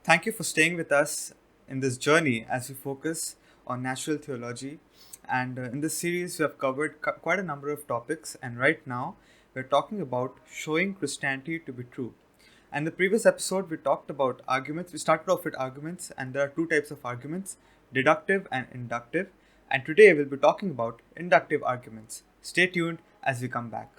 Thank you for staying with us in this journey as we focus on natural theology. And in this series, we have covered quite a number of topics. And right now, we're talking about showing Christianity to be true. And the previous episode, we talked about arguments. We started off with arguments, and there are two types of arguments, deductive and inductive. And today, we'll be talking about inductive arguments. Stay tuned as we come back.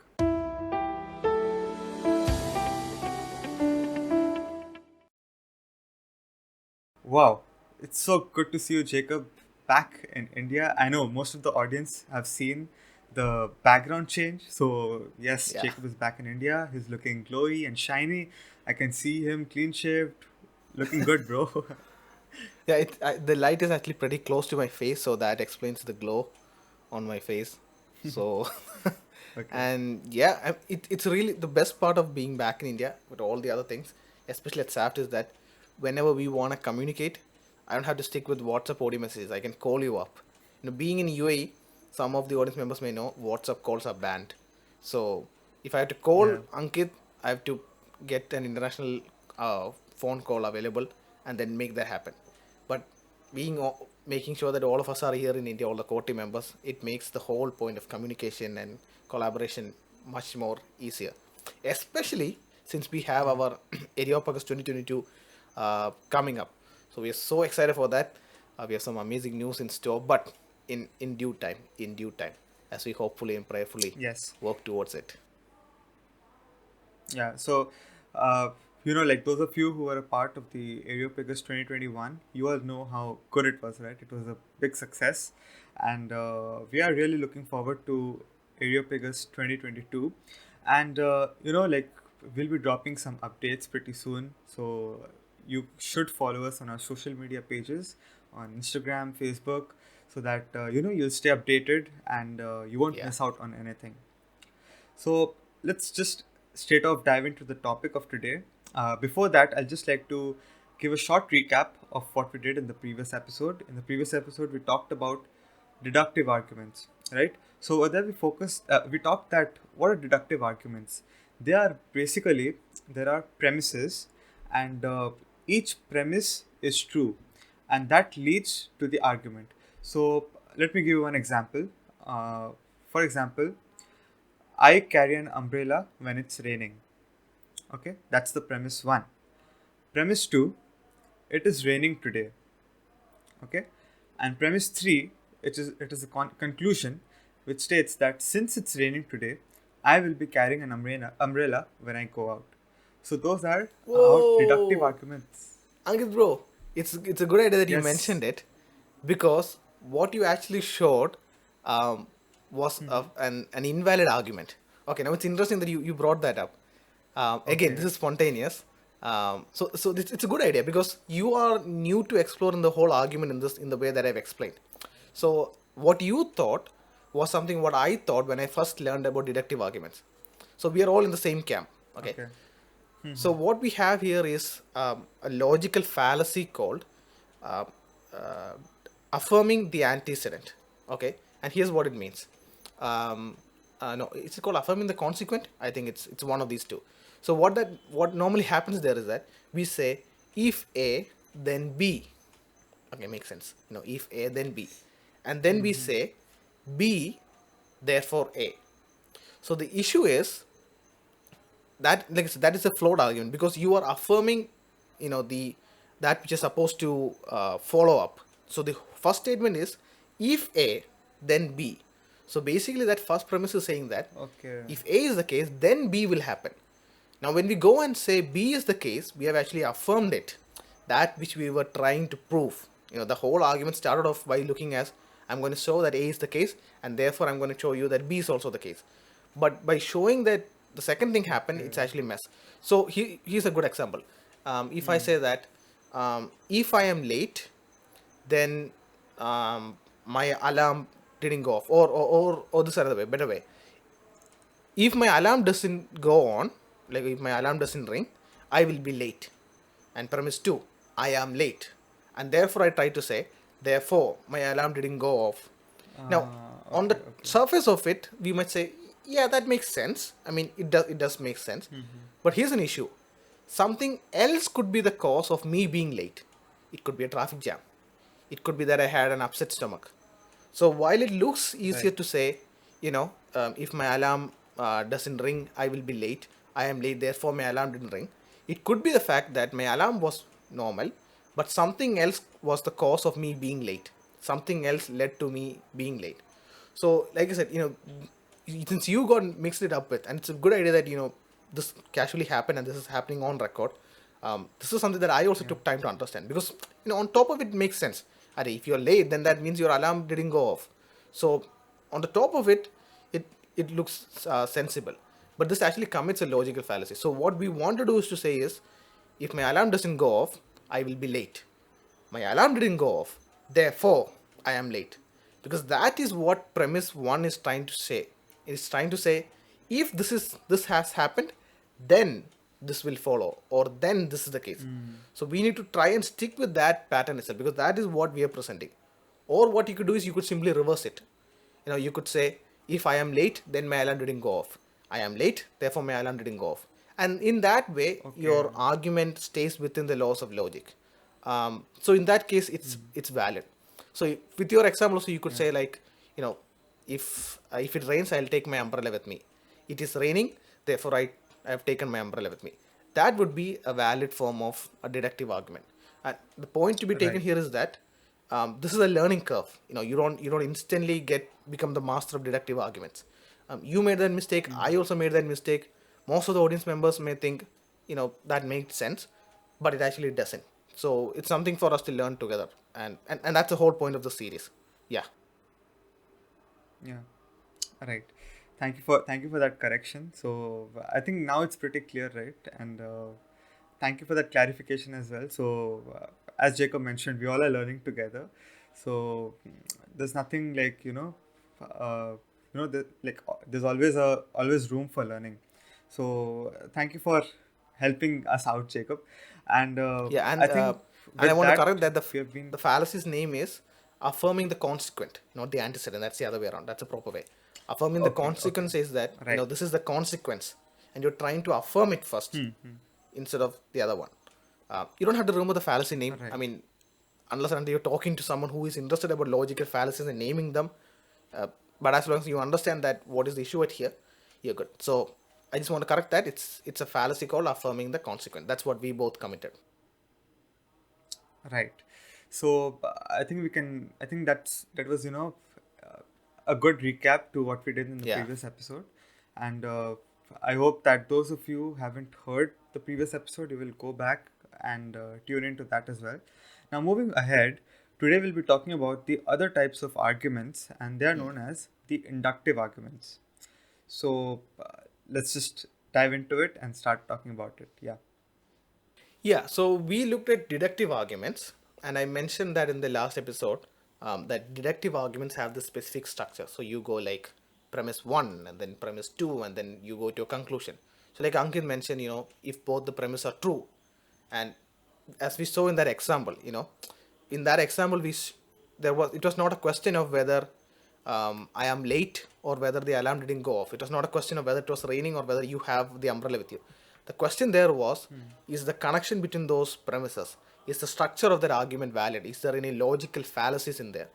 Wow, it's so good to see you, Jacob, back in India. I know most of the audience have seen the background change. So, yes, Yeah, Jacob is back in India. He's looking glowy and shiny. I can see him clean shaved, looking good, bro. yeah. The light is actually pretty close to my face, so that explains the glow on my face. So, Okay. and yeah, it's really the best part of being back in India with all the other things, especially at SAFT, is that whenever we want to communicate, I don't have to stick with WhatsApp audio messages. I can call you up. Being in UAE, some of the audience members may know WhatsApp calls are banned. So, if I have to call Yeah. Ankit, I have to get an international phone call available and then make that happen. But making sure that all of us are here in India, all the core team members, it makes the whole point of communication and collaboration much more easier. Especially since we have Yeah. our Areopagus 2022 coming up. So we are so excited for that. We have some amazing news in store, but in due time, as we hopefully and prayerfully Yes. work towards it. Yeah, so uh, like those of you who were a part of the Areopagus 2021, you all know how good it was, right? It was a big success, and we are really looking forward to Areopagus 2022. And we'll be dropping some updates pretty soon, so you should follow us on our social media pages on Instagram, Facebook, so that you'll stay updated and you won't Yeah. miss out on anything. So let's just straight off dive into the topic of today. Before that, I'll just like to give a short recap of what we did in the previous episode. In the previous episode, we talked about deductive arguments, right? So there we talked that what are deductive arguments? They are basically there are premises, and each premise is true, and that leads to the argument. So let me give you one example. For example, I carry an umbrella when it's raining. Okay, that's the premise one. Premise two, it is raining today. Okay, and premise three, it is a conclusion which states that since it's raining today, I will be carrying an umbrella when I go out. So those are our deductive Whoa, arguments. Ankit bro, it's a good idea that you Yes. mentioned it, because what you actually showed was an invalid argument. Okay, now it's interesting that you brought that up. Again, this Okay. is spontaneous. It's a good idea because you are new to exploring the whole argument in the way that I've explained. So what you thought was something what I thought when I first learned about deductive arguments. So we are all in the same camp. Okay. Okay. So what we have here is a logical fallacy called uh, uh, affirming the antecedent. Okay, and here's what it means. No, it's called affirming the consequent. I think it's one of these two. So what normally happens there is that we say if A then B. Okay, makes sense. If A then B, and then we say B therefore A. So the issue is that, like I said, that is a flawed argument because you are affirming the that which is supposed to follow up. So the first statement is if A then B. So basically that first premise is saying that Okay. if A is the case then B will happen. Now when we go and say B is the case, we have actually affirmed it, that which we were trying to prove. The whole argument started off by looking as I'm going to show that A is the case, and therefore I'm going to show you that B is also the case. But by showing that the second thing happened, Okay. it's actually mess. So here's a good example. If I say that if I am late, then my alarm didn't go off, or this other way, better way. If my alarm doesn't go on, like if my alarm doesn't ring, I will be late. And premise 2, I am late. And therefore I try to say, therefore my alarm didn't go off. Now, on Okay. the Okay. surface of it, we might say, yeah, that makes sense. I mean, it does make sense. But here's an issue. something else could be the cause of me being late. It could be a traffic jam. It could be that I had an upset stomach. So while it looks easier Right. to say, if my alarm doesn't ring, I will be late. I am late, therefore my alarm didn't ring. It could be the fact that my alarm was normal, but something else was the cause of me being late. Something else led to me being late. So, like I said, since you got mixed it up with, and it's a good idea that this casually happened and this is happening on record. This is something that I also Yeah. took time to understand because on top of it makes sense. If you're late, then that means your alarm didn't go off. So on the top of it, it looks sensible, but this actually commits a logical fallacy. So what we want to do is to say is, if my alarm doesn't go off, I will be late. My alarm didn't go off, therefore I am late. Because that is what premise one is trying to say. It's trying to say, if this has happened, then this will follow, or then this is the case. So we need to try and stick with that pattern itself, because that is what we are presenting. Or what you could do is you could simply reverse it. You could say, if I am late, then my alarm didn't go off. I am late, therefore my alarm didn't go off. And in that way, Okay. your argument stays within the laws of logic. So in that case, it's valid. So with your example also, you could Yeah. say like, you know, if it rains, I'll take my umbrella with me. It is raining, therefore I have taken my umbrella with me. That would be a valid form of a deductive argument. And the point to be taken Right. here is that this is a learning curve. You don't instantly become the master of deductive arguments. You made that mistake. I also made that mistake. Most of the audience members may think that makes sense, but it actually doesn't. So it's something for us to learn together, and that's the whole point of the series. Yeah. Yeah. Right. Thank you for that correction. So I think now it's pretty clear, right? And thank you for that clarification as well. So as Jacob mentioned, we all are learning together. So there's nothing like there's always room for learning. So thank you for helping us out, Jacob. And Yeah, I think and I with want to that correct that we have been the fallacy's name is affirming the consequent, not the antecedent. That's the other way around. That's a proper way. Affirming the okay. Okay. consequence is that Right. this is the consequence, and you're trying to affirm it first instead of the other one. You don't have to remember the fallacy name. I Right. mean, unless and until you're talking to someone who is interested about logical fallacies and naming them. Uh, but as long as you understand that what is the issue at here, you're good. So I just want to correct that. It's a fallacy called affirming the consequent. That's what we both committed. Right. So I think we can. I think that was uh, a good recap to what we did in the Yeah. previous episode, and I hope that those of you who haven't heard the previous episode, you will go back and tune into that as well. Now, moving ahead, today we'll be talking about the other types of arguments, and they are known as the inductive arguments. So let's just dive into it and start talking about it. Yeah. Yeah, so we looked at deductive arguments, and I mentioned that in the last episode that deductive arguments have the specific structure. So you go like premise one, and then premise two, and then you go to a conclusion. So, like Ankit mentioned, if both the premises are true, and as we saw in that example, in that example, it was not a question of whether I am late or whether the alarm didn't go off. It was not a question of whether it was raining or whether you have the umbrella with you. The question there was, is the connection between those premises, is the structure of that argument valid? Is there any logical fallacies in there?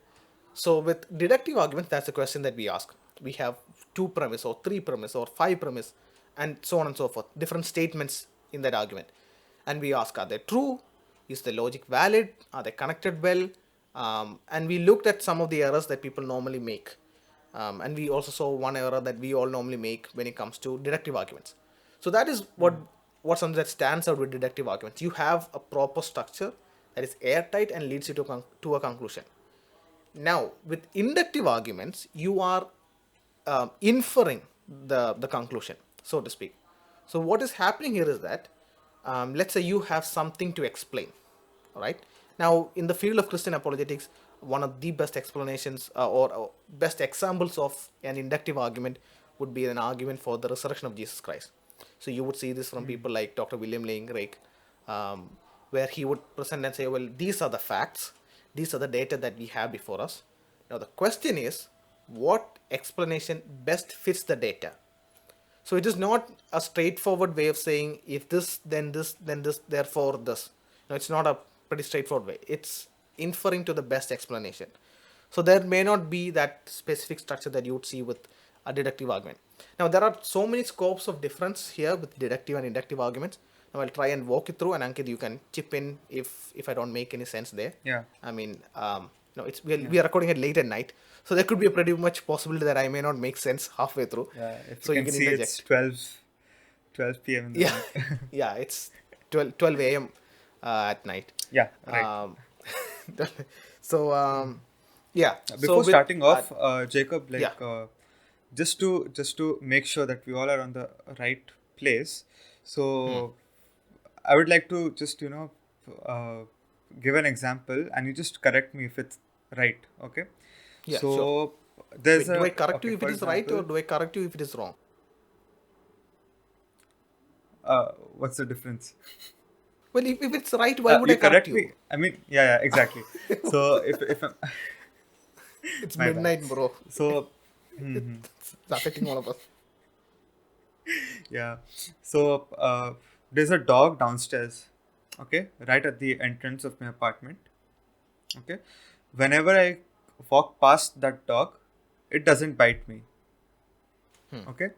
So with deductive arguments, that's the question that we ask. We have two premise or three premise or five premise and so on and so forth, different statements in that argument. And we ask, are they true? Is the logic valid? Are they connected well? And we looked at some of the errors that people normally make. And we also saw one error that we all normally make when it comes to deductive arguments. So that is what something that stands out with deductive arguments. You have a proper structure that is airtight and leads you to a conclusion. Now, with inductive arguments, you are inferring the conclusion, so to speak. So, what is happening here is that, let's say you have something to explain, all right? Now, in the field of Christian apologetics, one of the best explanations or best examples of an inductive argument would be an argument for the resurrection of Jesus Christ. So, you would see this from people like Dr. William Lane Craig, where he would present and say, well, these are the facts, these are the data that we have before us. Now, the question is, what explanation best fits the data? So it is not a straightforward way of saying if this, then this, therefore this. No, it's not a pretty straightforward way. It's inferring to the best explanation. So there may not be that specific structure that you would see with a deductive argument. Now there are so many scopes of difference here with deductive and inductive arguments. Now I'll try and walk you through, and Ankit, you can chip in if I don't make any sense there. Yeah. I mean, no, we are recording it late at night, so there could be a pretty much possibility that I may not make sense halfway through. Yeah. If So you you can can see, it's interject. 12 p.m. in the Yeah, night. yeah, it's 12 a.m. At night. Yeah. Right. Um, so yeah. So Before with starting off, Jacob, yeah. just to make sure that we all are on the right place. So I would like to just uh, give an example, and you just correct me if it's right. Okay. Yeah, sure. So there's Wait, do I a correct okay, you if for it is right, or example, do I correct you if it is wrong? what's the difference? Well, if it's right, why would I You correct correct you? me. I mean, yeah, exactly. So if I'm, It's my bad. midnight, bro. So It's affecting all of us. yeah. So there's a dog downstairs. Okay, right at the entrance of my apartment. Okay, whenever I walk past that dog, it doesn't bite me. Okay,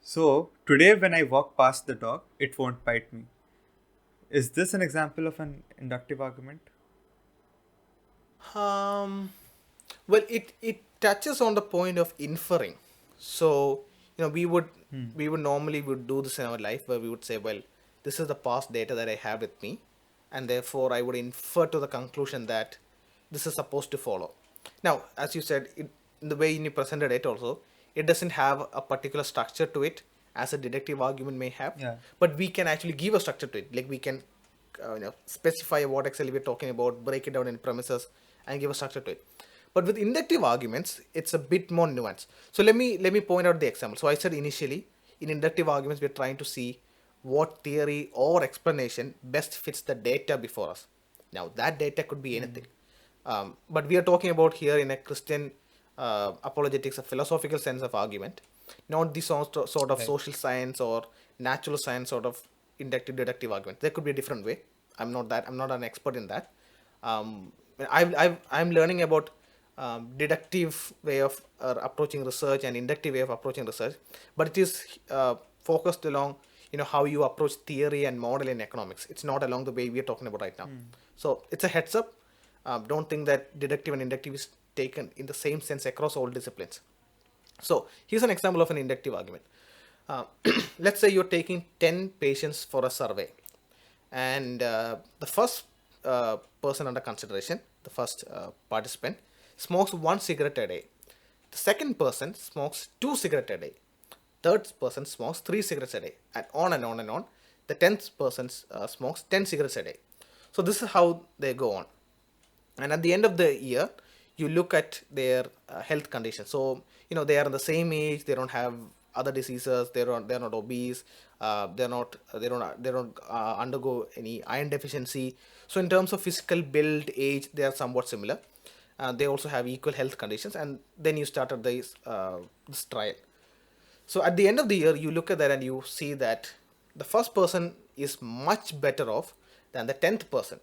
so today when I walk past the dog, it won't bite me. Is this an example of an inductive argument? Um, well, it touches on the point of inferring. So we would normally would do this in our life where we would say, well, this is the past data that I have with me, and therefore I would infer to the conclusion that this is supposed to follow. Now, as you said, in the way you presented it also, it doesn't have a particular structure to it as a deductive argument may have, Yeah. but we can actually give a structure to it. Like we can specify what exactly we're talking about, break it down in premises, and give a structure to it. But with inductive arguments, it's a bit more nuanced. So let me point out the example. So I said initially, in inductive arguments, we're trying to see what theory or explanation best fits the data before us. Now that data could be anything, but we are talking about here in a Christian apologetics, a philosophical sense of argument, not the sort of Right. social science or natural science sort of inductive deductive argument. There could be a different way. I'm not an expert in that. um, I'm learning about deductive way of approaching research and inductive way of approaching research, but it is focused along how you approach theory and model in economics. It's not along the way we are talking about right now. So it's a heads up. Don't think that deductive and inductive is taken in the same sense across all disciplines. So here's an example of an inductive argument. Let's say you're taking 10 patients for a survey, and the first person under consideration, the first participant, smokes 1 cigarette a day. The second person smokes 2 cigarettes a day. Third person smokes 3 cigarettes a day, and on and on and on. The 10th person smokes 10 cigarettes a day. So this is how they go on. And at the end of the year, you look at their health condition. So they are in the same age, they don't have other diseases, they're not obese, they don't undergo any iron deficiency. So in terms of physical build, age, they are somewhat similar. They also have equal health conditions, and then you started this trial. So at the end of the year, you look at that and you see that the first person is much better off than the 10th person.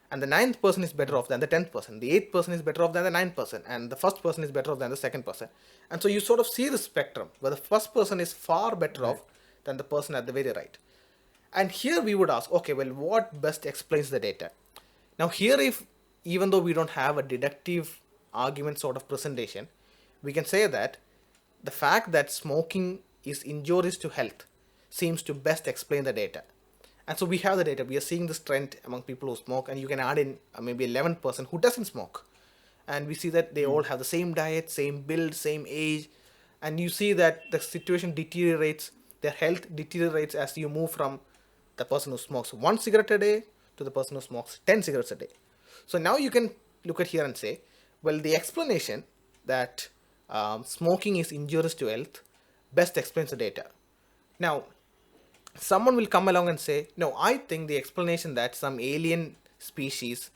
And the 9th person is better off than the 10th person. The 8th person is better off than the 9th person. And the first person is better off than the second person. And so you sort of see the spectrum where the first person is far better off than the person at the very right. And here we would ask, okay, well, what best explains the data? Now here, if even though we don't have a deductive argument sort of presentation, we can say that the fact that smoking is injurious to health seems to best explain the data. And so we have the data. We are seeing this trend among people who smoke, and you can add in maybe 11% who doesn't smoke. And we see that they all have the same diet, same build, same age. And you see that the situation deteriorates, their health deteriorates as you move from the person who smokes 1 cigarette a day to the person who smokes 10 cigarettes a day. So now you can look at here and say, well, the explanation that smoking is injurious to health best explains the data. Now, someone will come along and say, no, I think the explanation that some alien species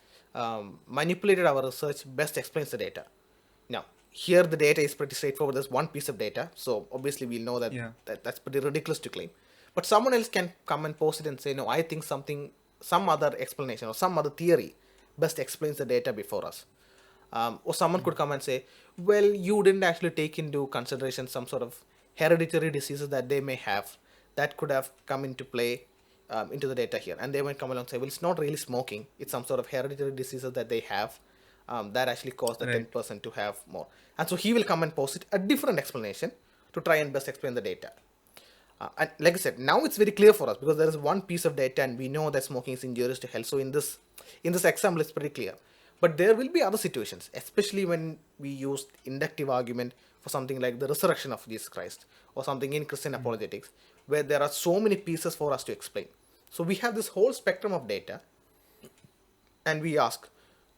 manipulated our research best explains the data. Now, here the data is pretty straightforward. There's one piece of data, so obviously we'll know that, Yeah. that's pretty ridiculous to claim. But someone else can come and post it and say, no, I think some other explanation or some other theory best explains the data before us. Or someone could come and say, well, you didn't actually take into consideration some sort of hereditary diseases that they may have that could have come into play into the data here. And they might come along and say, well, it's not really smoking, it's some sort of hereditary diseases that they have that actually cause the Right. 10% to have more. And so he will come and post it a different explanation to try and best explain the data. And like I said, now it's very clear for us because there is one piece of data and we know that smoking is injurious to health. So in this example, it's pretty clear. But there will be other situations, especially when we use inductive argument for something like the resurrection of Jesus Christ or something in Christian apologetics, where there are so many pieces for us to explain. So we have this whole spectrum of data, and we ask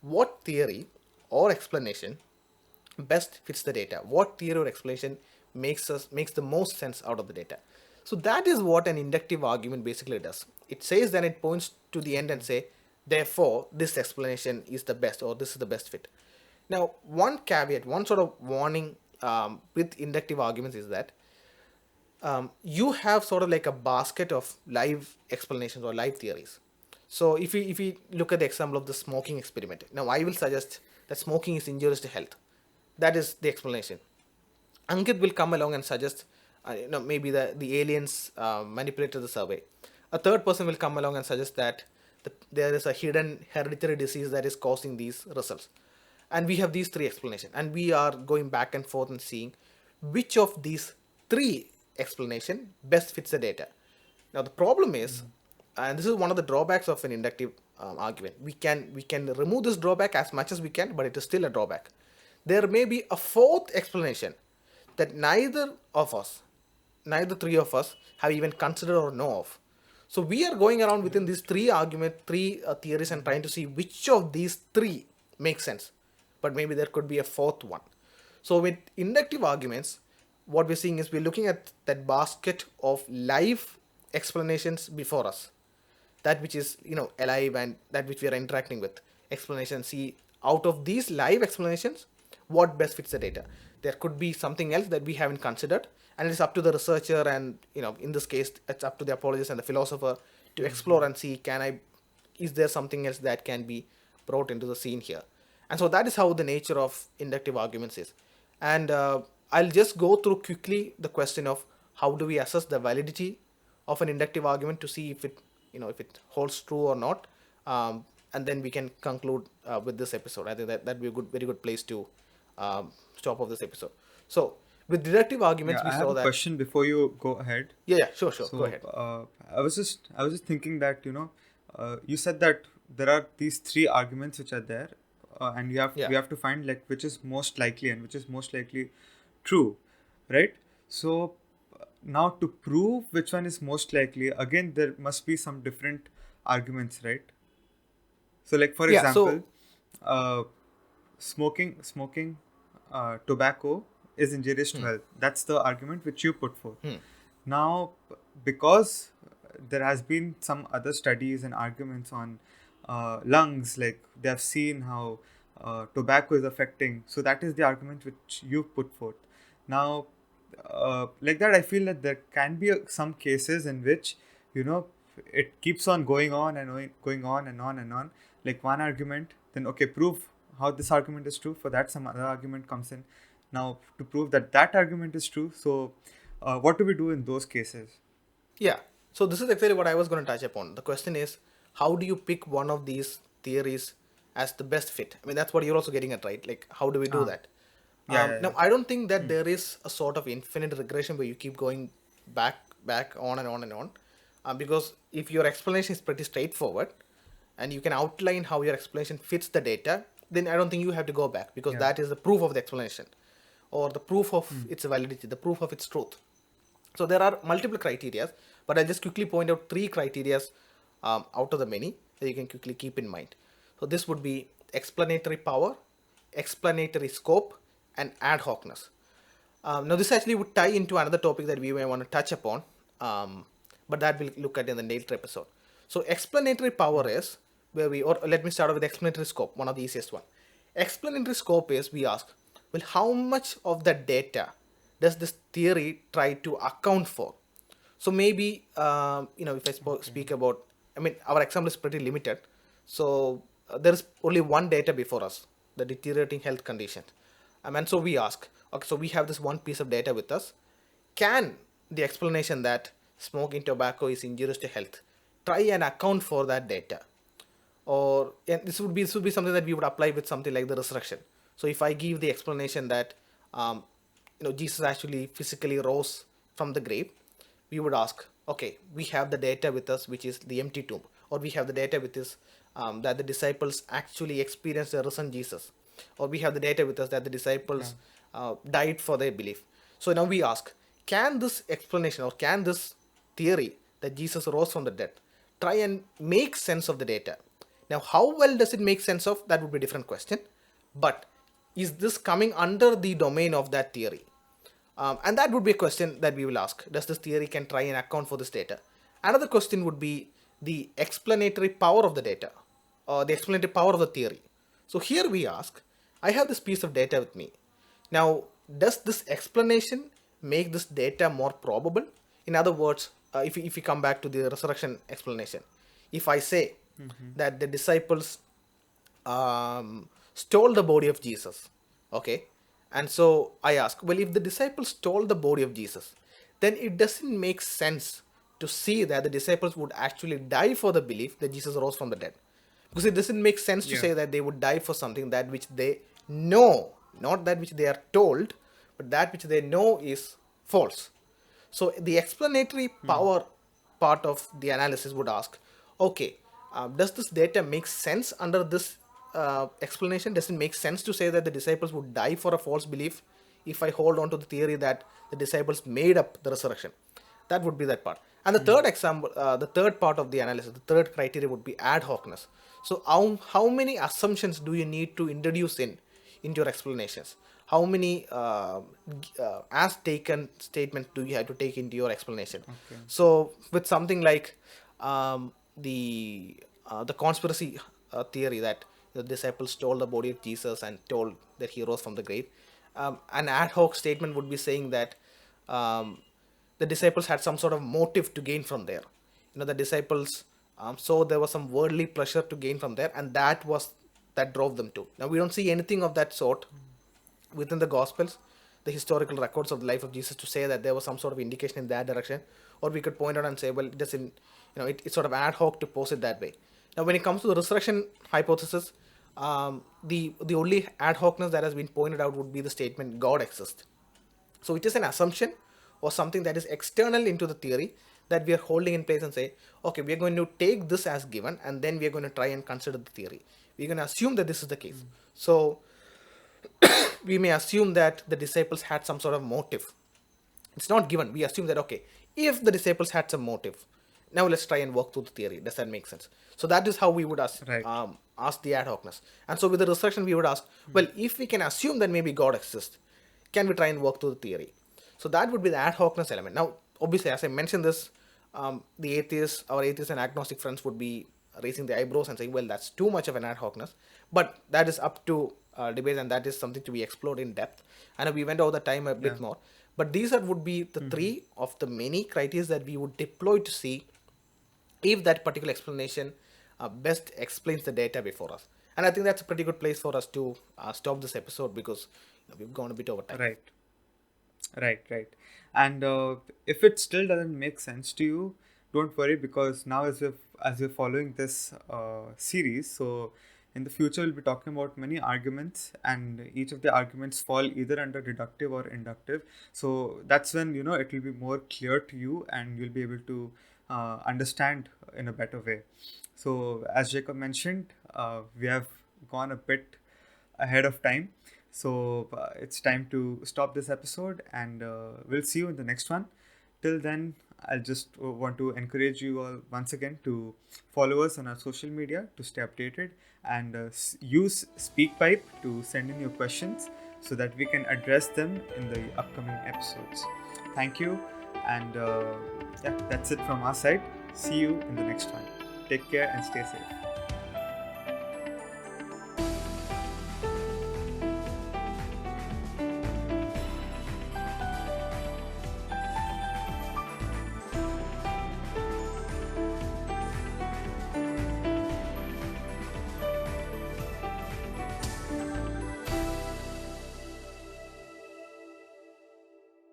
what theory or explanation best fits the data, what theory or explanation makes the most sense out of the data. So that is what an inductive argument basically does. It says that it points to the end and say, therefore this explanation is the best, or this is the best fit. Now, one caveat, one sort of warning with inductive arguments is that you have sort of like a basket of live explanations or live theories. So if we look at the example of the smoking experiment, now I will suggest that smoking is injurious to health. That is the explanation. Ankit will come along and suggest, maybe the aliens manipulated the survey. A third person will come along and suggest that there is a hidden hereditary disease that is causing these results. And we have these three explanations. And we are going back and forth and seeing which of these three explanation best fits the data. Now the problem is, and this is one of the drawbacks of an inductive argument, we can remove this drawback as much as we can, but it is still a drawback. There may be a fourth explanation that neither three of us have even considered or know of. So we are going around within these three theories and trying to see which of these three makes sense. But maybe there could be a fourth one. So with inductive arguments, what we're seeing is we're looking at that basket of live explanations before us, that which is alive and that which we are interacting with, explanation. See, out of these live explanations, what best fits the data. There could be something else that we haven't considered, and it's up to the researcher, and in this case it's up to the apologist and the philosopher to explore and see, is there something else that can be brought into the scene here. And so that is how the nature of inductive arguments is. And I'll just go through quickly the question of how do we assess the validity of an inductive argument to see if it holds true or not, and then we can conclude with this episode. I think that'd be a very good place to stop off this episode. So with deductive Yeah, arguments, we I have saw a that. question before you go ahead. Yeah, sure, go So ahead. I was just thinking that you said that there are these three arguments which are there, and Yeah, we have to find like which is most likely and which is most likely true, right? So now to prove which one is most likely, again there must be some different arguments, right? So like for yeah. example, So uh, smoking tobacco is injurious to health. That's the argument which you put forth. Now, because there has been some other studies and arguments on lungs, like they have seen how tobacco is affecting. So that is the argument which you put forth. Now, like that, I feel that there can be some cases in which you know it keeps on going on and going on and on and on. Like one argument, then okay, prove how this argument is true. For that, some other argument comes in. Now, to prove that that argument is true, so what do we do in those cases? yeah, so this is exactly what I was going to touch upon. The question is, how do you pick one of these theories as the best fit? I mean, that's what you're also getting at, right? Like, how do we do Ah, that? yeah, yeah, Now, yeah. I don't think that there is a sort of infinite regression where you keep going back on and on and on, because if your explanation is pretty straightforward, and you can outline how your explanation fits the data, then I don't think you have to go back, because Yeah. that is the proof of the explanation, or the proof of its validity, the proof of its truth. So there are multiple criteria, but I'll just quickly point out three criteria out of the many that you can quickly keep in mind. So this would be explanatory power, explanatory scope, and ad hocness. Now this actually would tie into another topic that we may want to touch upon, but that we'll look at in the later episode. So explanatory power is or let me start off with explanatory scope, one of the easiest one. Explanatory scope is, we ask, well, how much of the data does this theory try to account for? So maybe, if I Okay. speak about, I mean, our example is pretty limited. So there is only one data before us, the deteriorating health condition. And so we ask, okay, so we have this one piece of data with us. Can the explanation that smoking tobacco is injurious to health try and account for that data? Or this would be something that we would apply with something like the resurrection. So if I give the explanation that Jesus actually physically rose from the grave, we would ask, okay, we have the data with us, which is the empty tomb, or we have the data with us that the disciples actually experienced the risen Jesus, or we have the data with us that the Yeah. disciples died for their belief. So now we ask, can this explanation or can this theory that Jesus rose from the dead try and make sense of the data? Now, how well does it make sense of? That would be a different question. But is this coming under the domain of that theory? And that would be a question that we will ask. Does this theory can try and account for this data? Another question would be the explanatory power of the data, or the explanatory power of the theory. So here we ask, I have this piece of data with me. Now, does this explanation make this data more probable? In other words, if we come back to the resurrection explanation, if I say that the disciples stole the body of Jesus, okay, and so I ask, well, if the disciples stole the body of Jesus, then it doesn't make sense to see that the disciples would actually die for the belief that Jesus rose from the dead. Because it doesn't make sense to Yeah. say that they would die for something that which they know, not that which they are told, but that which they know is false. So the explanatory power part of the analysis would ask, okay, does this data make sense under this explanation? Does it make sense to say that the disciples would die for a false belief if I hold on to the theory that the disciples made up the resurrection? That would be that part. And the third example, the third part of the analysis, the third criteria would be ad hocness. So how many assumptions do you need to introduce into your explanations? How many as taken statements do you have to take into your explanation? Okay. So with something like the conspiracy theory that the disciples stole the body of Jesus and told that he rose from the grave, an ad hoc statement would be saying that um, the disciples had some sort of motive to gain from there. The disciples so there was some worldly pleasure to gain from there, and that drove them to. Now we don't see anything of that sort within the Gospels, the historical records of the life of Jesus, to say that there was some sort of indication in that direction. Or we could point out and say, well, it doesn't, it's sort of ad hoc to pose it that way. Now, when it comes to the resurrection hypothesis, the only ad hocness that has been pointed out would be the statement God exists. So it is an assumption or something that is external into the theory that we are holding in place and say, okay, we are going to take this as given, and then we are going to try and consider the theory. We're going to assume that this is the case. So we may assume that the disciples had some sort of motive. It's not given. We assume that, okay, if the disciples had some motive, now let's try and work through the theory. Does that make sense? So that is how we would Right. ask the ad hocness. And so with the resurrection, we would ask, well, if we can assume that maybe God exists, can we try and work through the theory? So that would be the ad hocness element. Now, obviously, as I mentioned this, our atheist and agnostic friends would be raising the eyebrows and saying, well, that's too much of an ad hocness. But that is up to debate, and that is something to be explored in depth. And we went over the time a Yeah. bit more. But these would be the three of the many criteria that we would deploy to see if that particular explanation best explains the data before us. And I think that's a pretty good place for us to stop this episode, because we've gone a bit over time. Right. Right. And if it still doesn't make sense to you, don't worry, because now as we're following this series, so in the future we'll be talking about many arguments, and each of the arguments fall either under deductive or inductive. So that's when it will be more clear to you, and you'll be able to understand in a better way. So as Jacob mentioned, we have gone a bit ahead of time. So it's time to stop this episode, and we'll see you in the next one. Till then, I just want to encourage you all once again to follow us on our social media to stay updated, and use SpeakPipe to send in your questions so that we can address them in the upcoming episodes. Thank you, and yeah, that's it from our side. See you in the next one. Take care and stay safe.